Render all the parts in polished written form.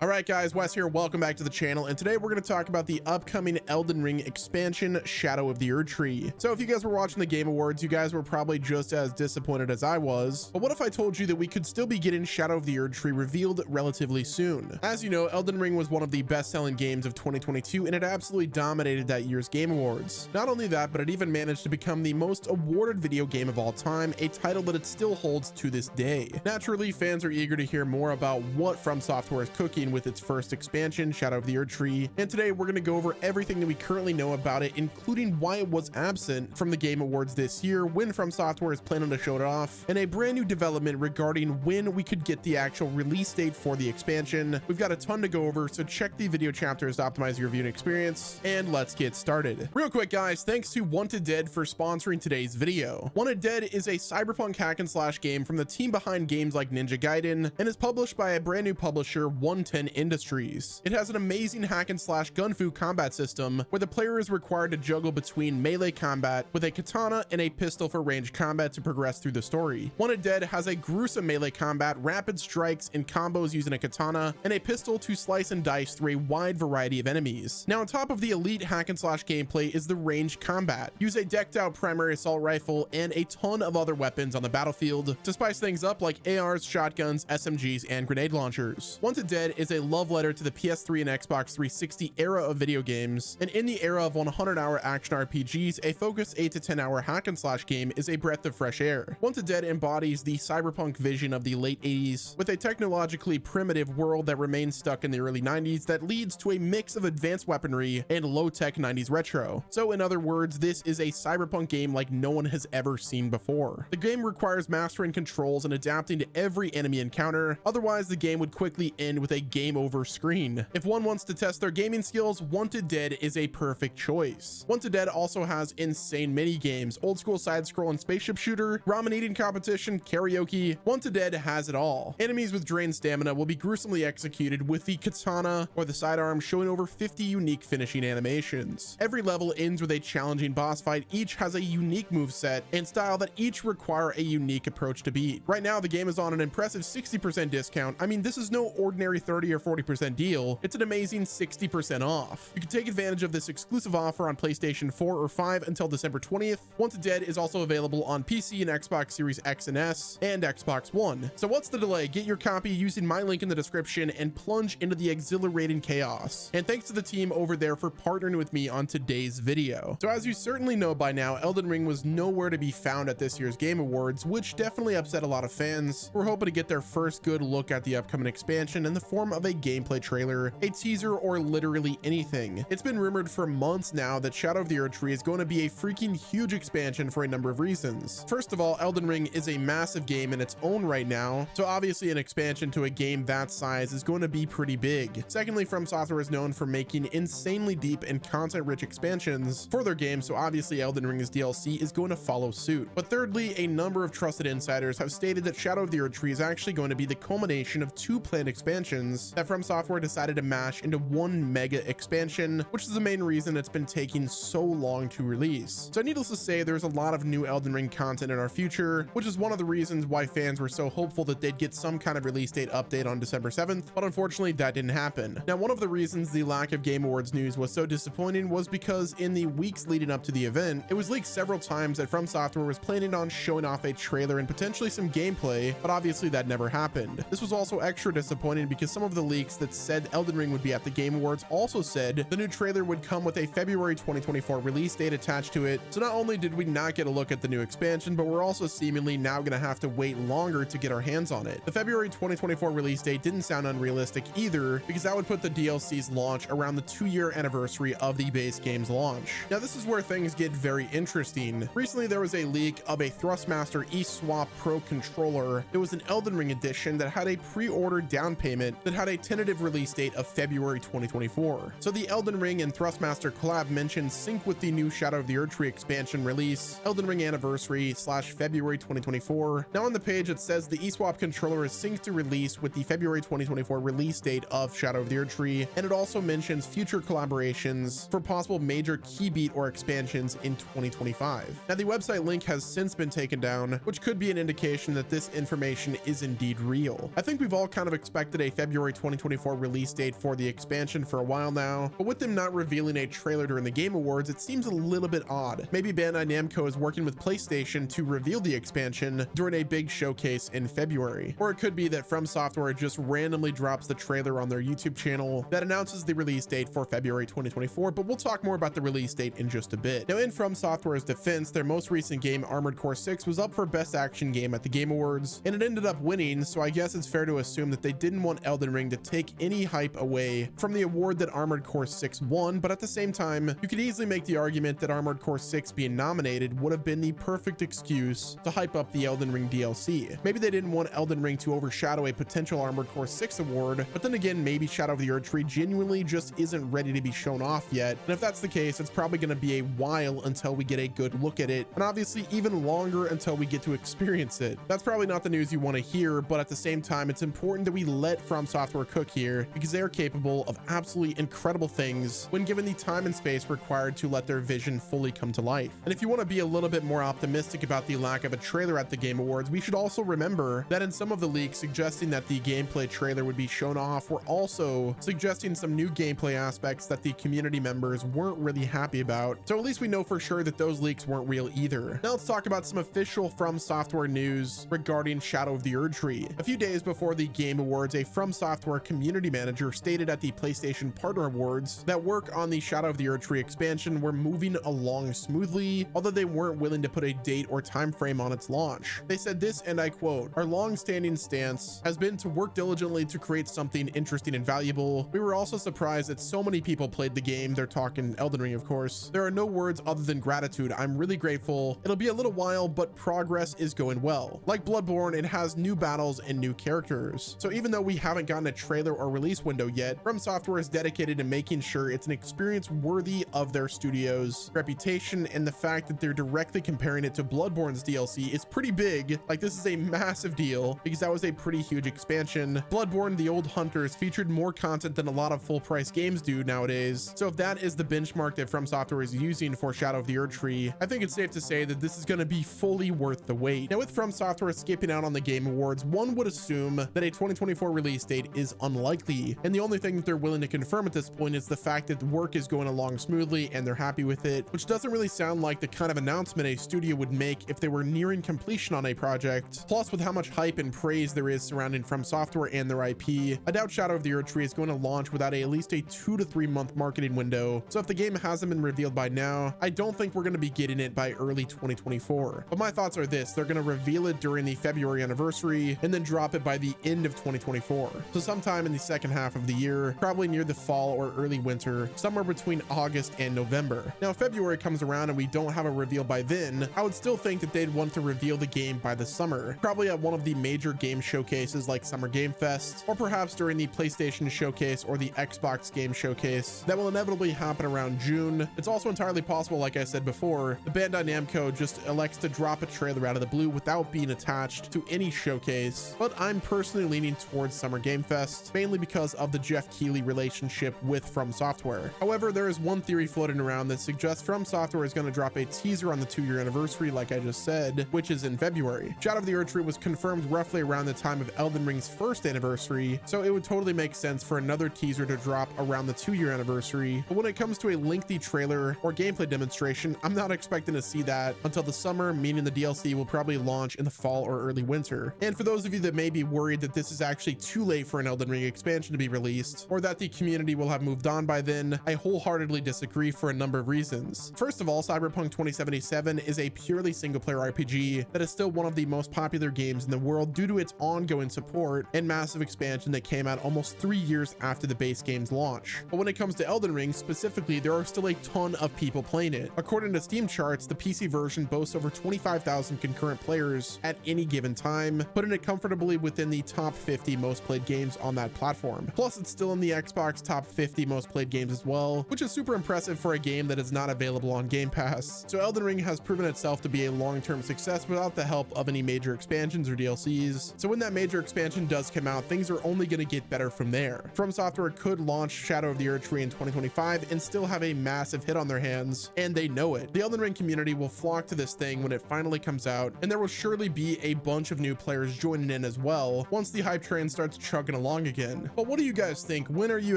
All right, guys, Wes here. Welcome back to the channel. And today we're going to talk about the upcoming Elden Ring expansion, Shadow of the Erdtree. So if you guys were watching the Game Awards, you guys were probably just as disappointed as I was. But what if I told you that we could still be getting Shadow of the Erdtree revealed relatively soon? As you know, Elden Ring was one of the best-selling games of 2022, and it absolutely dominated that year's Game Awards. Not only that, but it even managed to become the most awarded video game of all time, a title that it still holds to this day. Naturally, fans are eager to hear more about what FromSoft is cooking with its first expansion, Shadow of the Erdtree, and today we're going to go over everything that we currently know about it, including why it was absent from the Game Awards this year, when FromSoft is planning to show it off, and a brand new development regarding when we could get the actual release date for the expansion. We've got a ton to go over, so check the video chapters to optimize your viewing experience, and let's get started. Real quick, guys, thanks to Wanted Dead for sponsoring today's video. Wanted Dead is a cyberpunk hack and slash game from the team behind games like Ninja Gaiden, and is published by a brand new publisher, 110 Industries. It has an amazing hack and slash gunfu combat system where the player is required to juggle between melee combat with a katana and a pistol for ranged combat to progress through the story. Wanted Dead has a gruesome melee combat, rapid strikes and combos using a katana, and a pistol to slice and dice through a wide variety of enemies. Now, on top of the elite hack and slash gameplay is the ranged combat. Use a decked out primary assault rifle and a ton of other weapons on the battlefield to spice things up, like ARs, shotguns, SMGs, and grenade launchers. Wanted Dead is a love letter to the PS3 and Xbox 360 era of video games, and in the era of 100-hour action RPGs, a focused 8 to 10 hour hack and slash game is a breath of fresh air. Wanted Dead embodies the cyberpunk vision of the late 80s, with a technologically primitive world that remains stuck in the early 90s that leads to a mix of advanced weaponry and low-tech 90s retro. So in other words, this is a cyberpunk game like no one has ever seen before. The game requires mastering controls and adapting to every enemy encounter, otherwise the game would quickly end with a game over screen. If one wants to test their gaming skills, Wanted Dead is a perfect choice. Wanted Dead also has insane mini games, old school side scroll and spaceship shooter, ramen eating competition, karaoke. Wanted Dead has it all. Enemies with drained stamina will be gruesomely executed with the katana or the sidearm, showing over 50 unique finishing animations. Every level ends with a challenging boss fight. Each has a unique moveset and style that each require a unique approach to beat. Right now, the game is on an impressive 60% discount. I mean, this is no ordinary 30 or 40% deal. It's an amazing 60% off. You can take advantage of this exclusive offer on PlayStation 4 or 5 until December 20th. Wanted Dead is also available on PC and Xbox Series X and S and Xbox One. So what's the delay? Get your copy using my link in the description and plunge into the exhilarating chaos. And thanks to the team over there for partnering with me on today's video. So as you certainly know by now, Elden Ring was nowhere to be found at this year's Game Awards, which definitely upset a lot of fans. We're hoping to get their first good look at the upcoming expansion in the form of a gameplay trailer, a teaser, or literally anything. It's been rumored for months now that Shadow of the Erdtree is going to be a freaking huge expansion for a number of reasons. First of all, Elden Ring is a massive game in its own right now, so obviously an expansion to a game that size is going to be pretty big. Secondly, FromSoft is known for making insanely deep and content-rich expansions for their games, so obviously Elden Ring's DLC is going to follow suit. But thirdly, a number of trusted insiders have stated that Shadow of the Erdtree is actually going to be the culmination of two planned expansions that FromSoft decided to mash into one mega expansion, which is the main reason it's been taking so long to release. So needless to say, there's a lot of new Elden Ring content in our future, which is one of the reasons why fans were so hopeful that they'd get some kind of release date update on December 7th, but unfortunately that didn't happen. Now, one of the reasons the lack of Game Awards news was so disappointing was because in the weeks leading up to the event, it was leaked several times that FromSoft was planning on showing off a trailer and potentially some gameplay, but obviously that never happened. This was also extra disappointing because some of the leaks that said Elden Ring would be at the Game Awards also said the new trailer would come with a February 2024 release date attached to it. So not only did we not get a look at the new expansion, but we're also seemingly now going to have to wait longer to get our hands on it. The February 2024 release date didn't sound unrealistic either, because that would put the DLC's launch around the 2-year anniversary of the base game's launch. Now, this is where things get very interesting. Recently, there was a leak of a Thrustmaster eSwap Pro controller. It was an Elden Ring edition that had a pre-order down payment that had a tentative release date of February 2024. So the Elden Ring and Thrustmaster collab mentioned sync with the new Shadow of the Erdtree expansion release, Elden Ring anniversary / February 2024. Now on the page, it says the eSwap controller is synced to release with the February 2024 release date of Shadow of the Erdtree, and it also mentions future collaborations for possible major key beat or expansions in 2025. Now the website link has since been taken down, which could be an indication that this information is indeed real. I think we've all kind of expected a February February 2024 release date for the expansion for a while now, but with them not revealing a trailer during the Game Awards, it seems a little bit odd. Maybe Bandai Namco is working with PlayStation to reveal the expansion during a big showcase in February. Or it could be that FromSoft just randomly drops the trailer on their YouTube channel that announces the release date for February 2024, but we'll talk more about the release date in just a bit. Now, in FromSoftware's defense, their most recent game, Armored Core 6, was up for Best Action Game at the Game Awards, and it ended up winning, so I guess it's fair to assume that they didn't want Elden Ring to take any hype away from the award that Armored Core 6 won, but at the same time, you could easily make the argument that Armored Core 6 being nominated would have been the perfect excuse to hype up the Elden Ring DLC. Maybe they didn't want Elden Ring to overshadow a potential Armored Core 6 award, but then again, maybe Shadow of the Erdtree genuinely just isn't ready to be shown off yet, and if that's the case, it's probably going to be a while until we get a good look at it, and obviously even longer until we get to experience it. That's probably not the news you want to hear, but at the same time, it's important that we let FromSoftware cook here, because they are capable of absolutely incredible things when given the time and space required to let their vision fully come to life. And if you want to be a little bit more optimistic about the lack of a trailer at the Game Awards, we should also remember that in some of the leaks suggesting that the gameplay trailer would be shown off were also suggesting some new gameplay aspects that the community members weren't really happy about. So at least we know for sure that those leaks weren't real either. Now let's talk about some official FromSoftware news regarding Shadow of the Erdtree. A few days before the Game Awards, a FromSoftware community manager stated at the PlayStation Partner Awards that work on the Shadow of the Erdtree expansion were moving along smoothly, although they weren't willing to put a date or time frame on its launch. They said this, and I quote, "Our long-standing stance has been to work diligently to create something interesting and valuable. We were also surprised that so many people played the game." They're talking Elden Ring, of course. "There are no words other than gratitude. I'm really grateful. It'll be a little while, but progress is going well. Like Bloodborne, it has new battles and new characters. So even though we haven't gotten a trailer or release window yet, FromSoftware is dedicated to making sure it's an experience worthy of their studio's reputation, and the fact that they're directly comparing it to Bloodborne's DLC is pretty big. Like, this is a massive deal because that was a pretty huge expansion. Bloodborne, the Old Hunters, featured more content than a lot of full price games do nowadays. So if that is the benchmark that FromSoftware is using for Shadow of the Erdtree, I think it's safe to say that this is going to be fully worth the wait." Now, with FromSoftware skipping out on the Game Awards, one would assume that a 2024 release date is unlikely, and the only thing that they're willing to confirm at this point is the fact that the work is going along smoothly and they're happy with it, which doesn't really sound like the kind of announcement a studio would make if they were nearing completion on a project. Plus, with how much hype and praise there is surrounding FromSoftware and their IP, I doubt Shadow of the Erdtree is going to launch without at least a 2 to 3 month marketing window. So if the game hasn't been revealed by now, I don't think we're going to be getting it by early 2024. But my thoughts are this: they're going to reveal it during the February anniversary and then drop it by the end of 2024. So sometime in the second half of the year, probably near the fall or early winter, somewhere between August and November. Now, if February comes around and we don't have a reveal by then, I would still think that they'd want to reveal the game by the summer, probably at one of the major game showcases like Summer Game Fest, or perhaps during the PlayStation Showcase or the Xbox Game Showcase. That will inevitably happen around June. It's also entirely possible, like I said before, the Bandai Namco just elects to drop a trailer out of the blue without being attached to any showcase, but I'm personally leaning towards Summer Game Fest, mainly because of the Jeff Keighley relationship with FromSoftware. However, there is one theory floating around that suggests FromSoftware is going to drop a teaser on the 2-year anniversary, like I just said, which is in February. Shadow of the Erdtree was confirmed roughly around the time of Elden Ring's first anniversary, so it would totally make sense for another teaser to drop around the 2-year anniversary. But when it comes to a lengthy trailer or gameplay demonstration, I'm not expecting to see that until the summer, meaning the DLC will probably launch in the fall or early winter. And for those of you that may be worried that this is actually too late for an Elden Ring expansion to be released, or that the community will have moved on by then, I wholeheartedly disagree for a number of reasons. First of all, Cyberpunk 2077 is a purely single-player RPG that is still one of the most popular games in the world due to its ongoing support and massive expansion that came out almost 3 years after the base game's launch. But when it comes to Elden Ring specifically, there are still a ton of people playing it. According to Steam charts, the PC version boasts over 25,000 concurrent players at any given time, putting it comfortably within the top 50 most played games on that platform. Plus, it's still in the Xbox top 50 most played games as well, which is super impressive for a game that is not available on Game Pass. So Elden Ring has proven itself to be a long-term success without the help of any major expansions or DLCs. So when that major expansion does come out, things are only going to get better from there. FromSoftware could launch Shadow of the Erdtree in 2025 and still have a massive hit on their hands, and they know it. The Elden Ring community will flock to this thing when it finally comes out, and there will surely be a bunch of new players joining in as well once the hype train starts chugging along again. But what do you guys think? When are you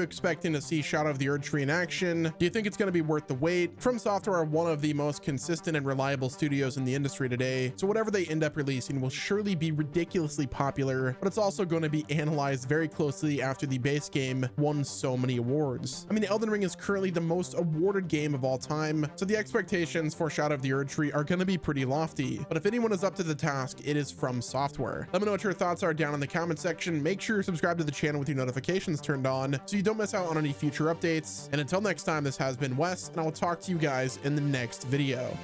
expecting to see Shadow of the Erdtree in action? Do you think it's going to be worth the wait? FromSoft are one of the most consistent and reliable studios in the industry today, so whatever they end up releasing will surely be ridiculously popular, but it's also going to be analyzed very closely after the base game won so many awards. I mean, Elden Ring is currently the most awarded game of all time, so the expectations for Shadow of the Erdtree are going to be pretty lofty. But if anyone is up to the task, it is From Software. Let me know what your thoughts are down in the comment section. Make sure you're subscribed to the channel with your notifications turned on so you don't miss out on any future updates. And until next time, this has been Wes, and I will talk to you guys in the next video.